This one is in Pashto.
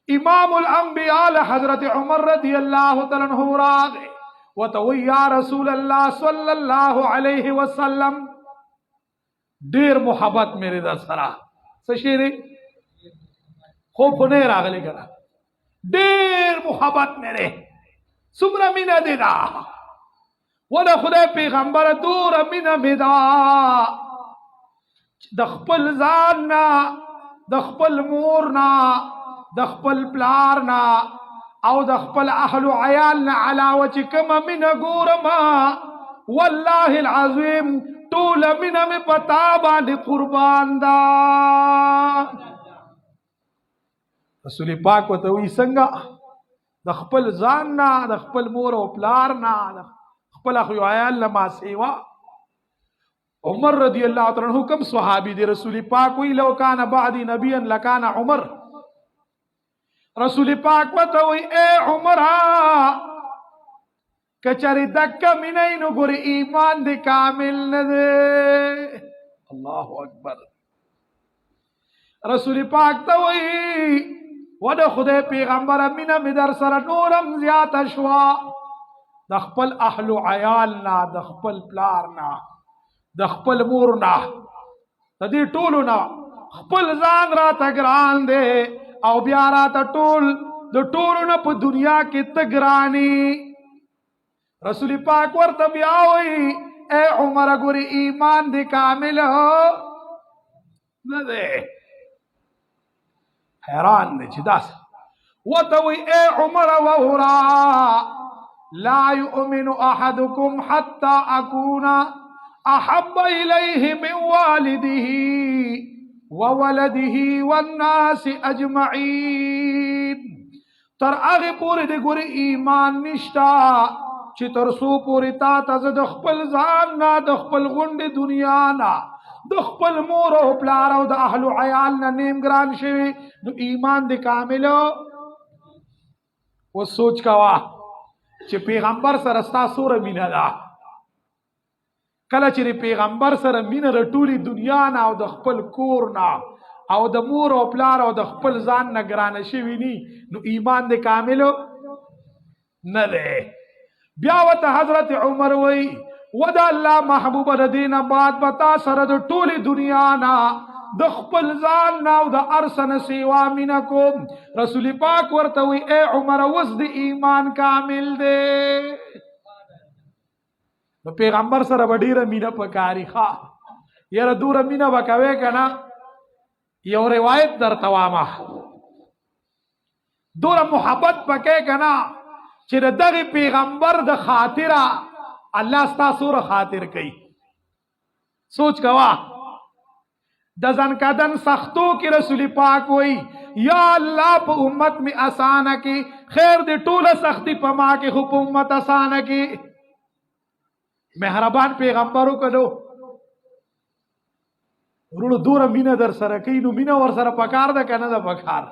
امام الانبیاء حضرت عمر رضی اللہ تعالی عنہ راغ وتوی یا رسول اللہ صلی اللہ علیہ وسلم ډیر محبت میرے در سرا سشیری خوب نه راغلی کړه ډیر محبت میرے سمرا مینا دیدا ودا خدای پیغمبر دور مینا میدا د خپل ځان نا د خپل مور نا د خپل پلار نا او د خپل اهل عیال نا علاوه چې کوم مینا ګورما والله العظیم ټول مینا می پتا باندې قربان دا رسول پاک وته وی څنګه د خپل ځان نه د خپل مور او پلار نه د خپل اخو عیال لما سیوا عمر رضی اللہ تعالی عنہ کم صحابی دی رسول پاک وی لو کان بعدی نبیا لکان عمر رسول پاک وته وی اے عمر کچری دک مینای نو ګور ایمان دی کامل نه دی الله اکبر رسول پاک ته وی ودا خدای پیغمبر مینا می در سره نورم زیات شوا د خپل اهل عیال نا د خپل پلار نا د خپل مور نا د دې ټولو نا خپل ځان را تګران دے او بیا را ته ټول د ټولو نه په دنیا کې تګرانی رسول پاک ورته بیا وی اے عمر ګوري ایمان دی کامل هو نه ده حیران دی چې داس وتوی اے عمر وورا لا يؤمن احدكم حتى اكون احب اليه من والده وولده والناس اجمعين تر هغه پورې د ګوري ایمان نشتا چې تر سو پورې تا ته د خپل ځان نه د خپل غونډې دنیا نه د خپل مور او پلار او د اهل عیال نه نیم ګران شوی نو ایمان دی کامل و سوچ کوا چې پیغمبر سره ستا سوره مینه ده کله چې پیغمبر سره مینه د ټولي دنیا نه او د خپل کور نه او د مور او پلار او د خپل ځان نه ګران شوی ني نو ایمان دی کامل نه ده بیا وته حضرت عمر وی ودا الله محبوب د دین بعد بتا سره د ټوله دنیا نا د خپل ځان نا او د ارسن سیوا منکم رسول پاک ورته وی اے عمر وس د ایمان کامل دے نو پیغمبر سره وډیره مینا پکاري ښا یره دور مینا وکوي کنه یو روایت در توامه دور محبت پکې کنه چې دغه پیغمبر د خاطره الله ستا سور خاطر کوي سوچ کوا د ځن کدن سختو کې رسول پاک وای یا الله په امت می آسان کی خیر دې ټوله سختی په ما کې خو په امت آسان کی مهربان پیغمبرو کړو ورونو دور مینه در سره کینو مینه ور سره پکار ده کنه ده پکار